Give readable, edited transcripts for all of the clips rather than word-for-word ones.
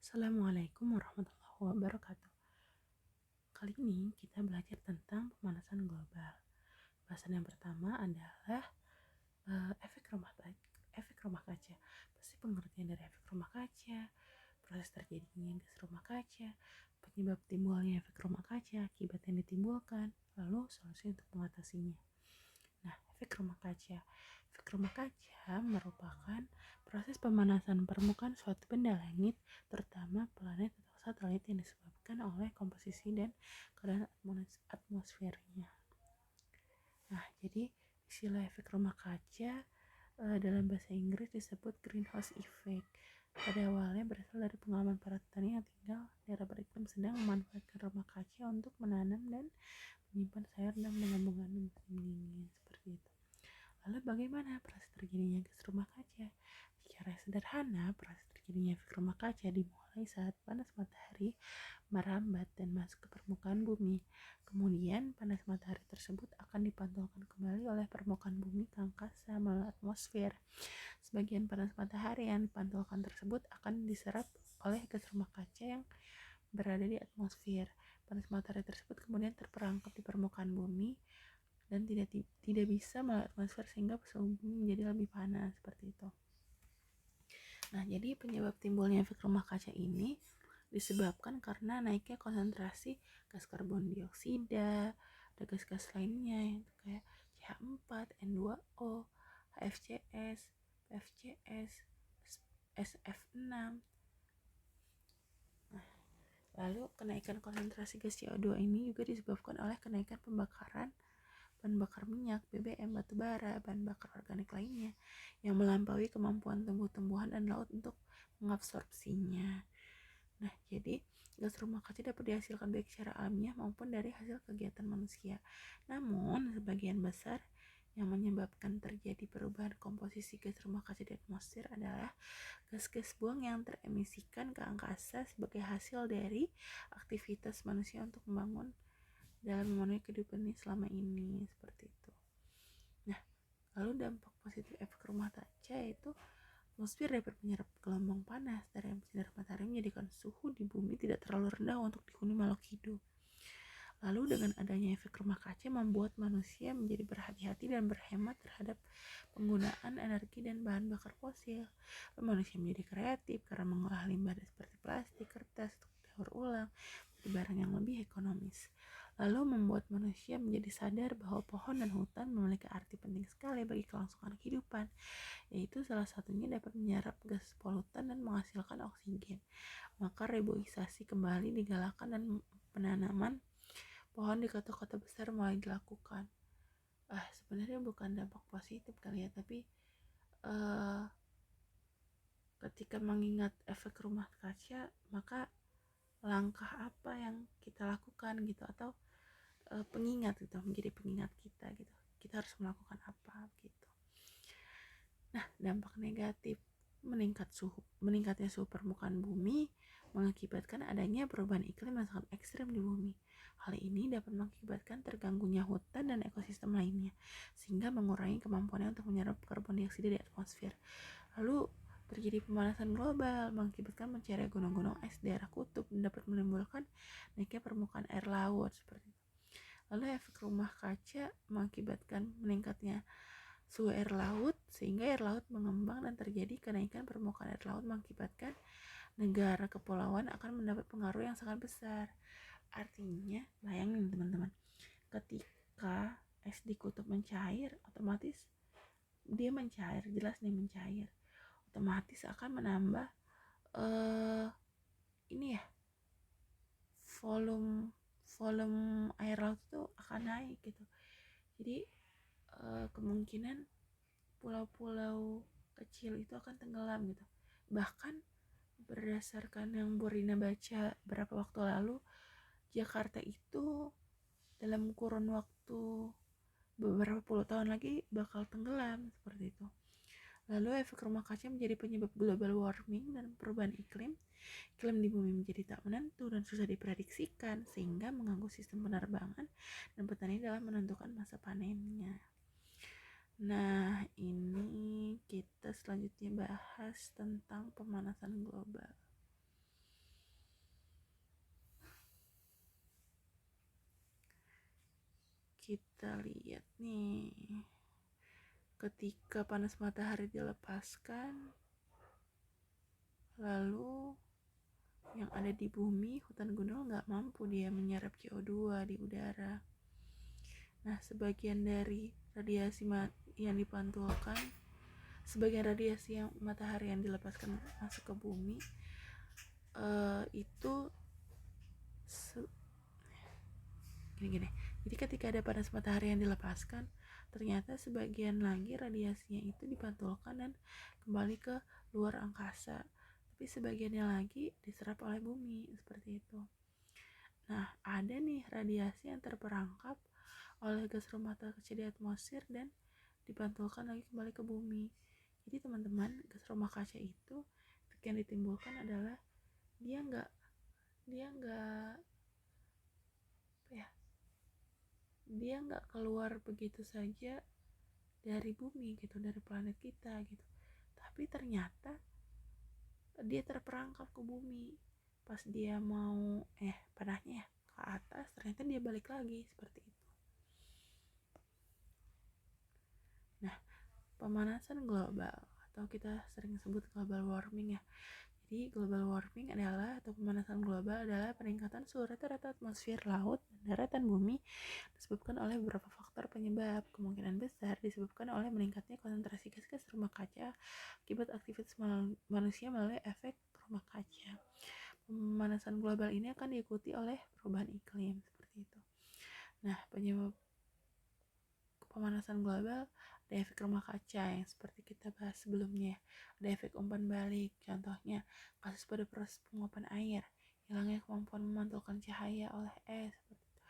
Assalamualaikum warahmatullahi wabarakatuh. Kali ini kita belajar tentang pemanasan global. Bahasan yang pertama adalah efek rumah kaca. Pasti pengertian dari efek rumah kaca, proses terjadinya gas rumah kaca, penyebab timbulnya efek rumah kaca, akibat yang ditimbulkan, lalu solusi untuk mengatasinya. Nah, efek rumah kaca. Efek rumah kaca merupakan proses pemanasan permukaan suatu benda langit, terutama planet atau satelit yang disebabkan oleh komposisi dan keadaan atmosfernya. Nah, jadi istilah efek rumah kaca dalam bahasa Inggris disebut greenhouse effect. Pada awalnya berasal dari pengalaman para petani yang tinggal di daerah beriklim sedang memanfaatkan rumah kaca untuk menanam dan menyimpan sayur dan mengembangkan musim dingin seperti itu. Lalu bagaimana proses terjadinya gas rumah kaca? Secara sederhana, proses terjadinya efek rumah kaca dimulai saat panas matahari merambat dan masuk ke permukaan bumi. Kemudian panas matahari tersebut akan dipantulkan kembali oleh permukaan bumi ke angkasa melalui atmosfer. Sebagian panas matahari yang dipantulkan tersebut akan diserap oleh gas rumah kaca yang berada di atmosfer. Panas matahari tersebut kemudian terperangkap di permukaan bumi dan tidak bisa melalui atmosfer sehingga suhu bumi menjadi lebih panas seperti itu. Nah, jadi penyebab timbulnya efek rumah kaca ini disebabkan karena naiknya konsentrasi gas karbon dioksida, ada gas-gas lainnya yang kayak CH4, N2O, HFCS, PFCS, SF6. Nah, lalu kenaikan konsentrasi gas CO2 ini juga disebabkan oleh kenaikan pembakaran bahan bakar minyak, BBM, batu bara, bahan bakar organik lainnya yang melampaui kemampuan tumbuh-tumbuhan dan laut untuk mengabsorpsinya. Nah, jadi gas rumah kaca dapat dihasilkan baik secara alamiah maupun dari hasil kegiatan manusia. Namun, sebagian besar yang menyebabkan terjadi perubahan komposisi gas rumah kaca di atmosfer adalah gas-gas buang yang teremisikan ke angkasa sebagai hasil dari aktivitas manusia untuk membangun dalam memenuhi kehidupan ini selama ini seperti itu. Nah, lalu dampak positif efek rumah kaca yaitu atmosfer dapat menyerap gelombang panas dari sinar matahari menjadikan suhu di bumi tidak terlalu rendah untuk dihuni makhluk hidup. Lalu dengan adanya efek rumah kaca membuat manusia menjadi berhati-hati dan berhemat terhadap penggunaan energi dan bahan bakar fosil. Lalu manusia menjadi kreatif karena mengolah limbah seperti plastik, kertas untuk daur ulang menjadi barang yang lebih ekonomis. Lalu membuat manusia menjadi sadar bahwa pohon dan hutan memiliki arti penting sekali bagi kelangsungan kehidupan, yaitu salah satunya dapat menyerap gas polutan dan menghasilkan oksigen. Maka reboisasi kembali digalakkan dan penanaman pohon di kota-kota besar mulai dilakukan. Sebenarnya bukan dampak positif kali ya, tapi ketika mengingat efek rumah kaca, maka langkah apa yang kita lakukan gitu, atau pengingat gitu, menjadi pengingat kita gitu, kita harus melakukan apa gitu. Nah, dampak negatif meningkatnya suhu permukaan bumi mengakibatkan adanya perubahan iklim yang sangat ekstrem di bumi. Hal ini dapat mengakibatkan terganggunya hutan dan ekosistem lainnya, sehingga mengurangi kemampuannya untuk menyerap karbon dioksida di atmosfer. Lalu terjadi pemanasan global mengakibatkan mencari gunung-gunung es di daerah kutub dan dapat menimbulkan naiknya permukaan air laut seperti itu. Lalu efek rumah kaca mengakibatkan meningkatnya suhu air laut sehingga air laut mengembang dan terjadi kenaikan permukaan air laut mengakibatkan negara kepulauan akan mendapat pengaruh yang sangat besar. Artinya, bayangin teman-teman, ketika es di kutub mencair, otomatis dia mencair, jelas nih mencair, otomatis akan menambah ini ya, volume air laut itu akan naik gitu. Jadi kemungkinan pulau-pulau kecil itu akan tenggelam gitu. Bahkan berdasarkan yang Bu Rina baca beberapa waktu lalu, Jakarta itu dalam kurun waktu beberapa puluh tahun lagi bakal tenggelam seperti itu. Lalu efek rumah kaca menjadi penyebab global warming dan perubahan iklim. Iklim di bumi menjadi tak menentu dan susah diprediksikan sehingga mengganggu sistem penerbangan dan petani dalam menentukan masa panennya. Nah, ini kita selanjutnya bahas tentang pemanasan global. kita lihat nih, ketika panas matahari dilepaskan, lalu yang ada di bumi, hutan gundul nggak mampu dia menyerap CO2 di udara. Nah, sebagian dari radiasi yang dipantulkan, sebagian radiasi yang matahari yang dilepaskan masuk ke bumi, itu gini. Jadi ketika ada panas matahari yang dilepaskan, ternyata sebagian lagi radiasinya itu dipantulkan dan kembali ke luar angkasa, tapi sebagiannya lagi diserap oleh bumi, seperti itu. Nah, ada nih radiasi yang terperangkap oleh gas rumah kaca di atmosfer dan dipantulkan lagi kembali ke bumi. Jadi teman-teman, gas rumah kaca itu yang ditimbulkan adalah dia nggak keluar begitu saja dari bumi gitu, dari planet kita gitu, tapi ternyata dia terperangkap ke bumi. Pas dia mau panahnya ke atas, ternyata dia balik lagi, seperti itu. Nah, pemanasan global atau kita sering sebut global warming ya. Jadi global warming adalah, atau pemanasan global adalah peningkatan suhu rata-rata atmosfer, laut, dan daratan bumi disebabkan oleh beberapa faktor penyebab. Kemungkinan besar disebabkan oleh meningkatnya konsentrasi gas rumah kaca akibat aktivitas manusia melalui efek rumah kaca. Pemanasan global ini akan diikuti oleh perubahan iklim, seperti itu. Nah, penyebab pemanasan global ada efek rumah kaca yang seperti kita bahas sebelumnya. Ada efek umpan balik, contohnya kasus pada proses penguapan air, hilangnya kemampuan memantulkan cahaya oleh es, seperti itu.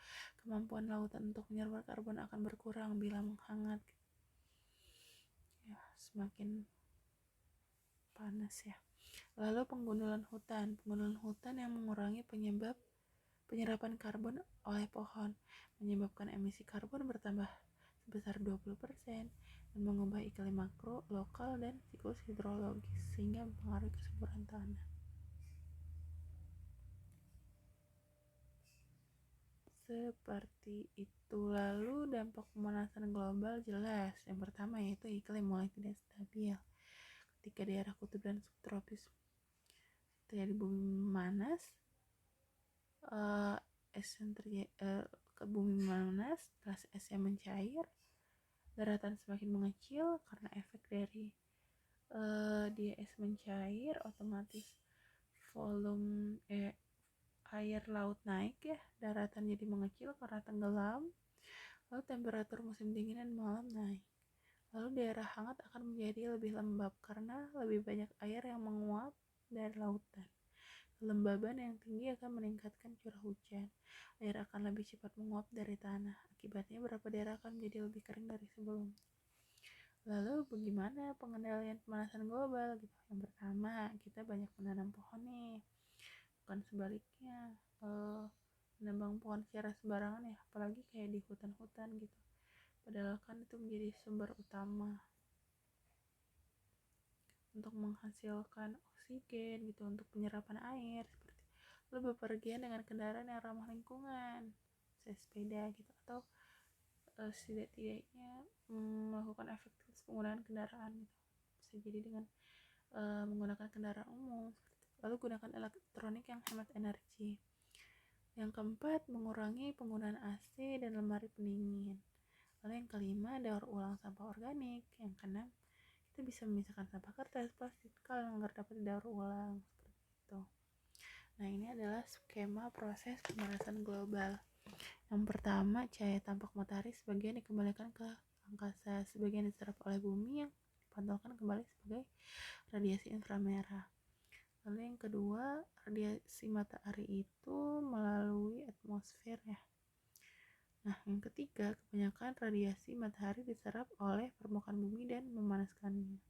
Kemampuan lautan untuk menyerap karbon akan berkurang bila menghangat. Ya, semakin panas ya. Lalu penggundulan hutan yang mengurangi penyerapan karbon oleh pohon, menyebabkan emisi karbon bertambah sebesar 20% dan mengubah iklim makro, lokal, dan siklus hidrologis sehingga mempengaruhi kesuburan tanah. Seperti itu. Lalu dampak pemanasan global jelas. Yang pertama yaitu iklim mulai tidak stabil. Ketika daerah kutub dan subtropis terjadi bumi memanas, bumi memanas, gas es yang mencair, daratan semakin mengecil karena efek dari dia es mencair, otomatis volume air laut naik ya, daratan jadi mengecil karena tenggelam, lalu temperatur musim dingin dan malam naik. Lalu daerah hangat akan menjadi lebih lembab karena lebih banyak air yang menguap dari lautan. Kelembaban yang tinggi akan meningkatkan curah hujan. Air akan lebih cepat menguap dari tanah. Akibatnya beberapa daerah akan menjadi lebih kering dari sebelumnya. Lalu bagaimana pengendalian pemanasan global gitu? Yang pertama, kita banyak menanam pohon nih, bukan sebaliknya menebang pohon secara sembarangan ya, apalagi kayak di hutan-hutan gitu, padahal kan itu menjadi sumber utama untuk menghasilkan oksigen gitu, untuk penyerapan air, seperti lalu bepergian dengan kendaraan yang ramah lingkungan, saya sepeda gitu, atau setidak-tidaknya melakukan efektivitas penggunaan kendaraan gitu, bisa jadi dengan menggunakan kendaraan umum. Lalu gunakan elektronik yang hemat energi. Yang keempat, mengurangi penggunaan AC dan lemari pendingin. Lalu yang kelima, daur ulang sampah organik. Yang keenam, kita bisa memisahkan sampah kertas, plastik, kalau nggak dapat daur ulang, seperti itu. Nah, ini adalah skema proses pemanasan global. Yang pertama, cahaya tampak matahari sebagian dikembalikan ke angkasa, sebagian diserap oleh bumi yang dipantulkan kembali sebagai radiasi inframerah. Lalu yang kedua, radiasi matahari itu melalui atmosfer ya. Nah, yang ketiga, kebanyakan radiasi matahari diserap oleh permukaan bumi dan memanaskannya.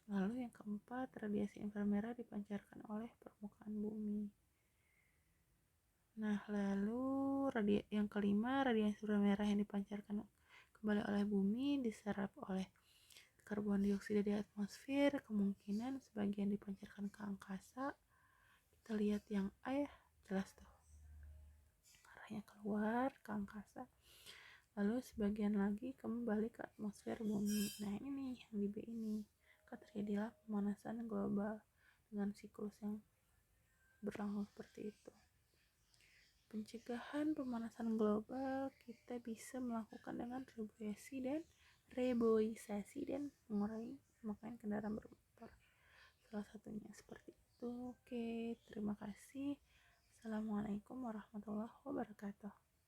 Lalu yang keempat, radiasi inframerah dipancarkan oleh permukaan bumi. Nah, lalu yang kelima, radiasi inframerah yang dipancarkan kembali oleh bumi diserap oleh karbon dioksida di atmosfer, kemungkinan sebagian dipancarkan ke angkasa. Kita lihat yang A ya, jelas tuh arahnya keluar ke angkasa. lalu sebagian lagi kembali ke atmosfer bumi. Nah ini nih yang di B ini, maka terjadilah pemanasan global dengan siklus yang berlangsung seperti itu. Pencegahan pemanasan global kita bisa melakukan dengan reboisasi dan mengurangi pemakaian kendaraan bermotor. Salah satunya seperti itu. Oke, terima kasih. Assalamualaikum warahmatullahi wabarakatuh.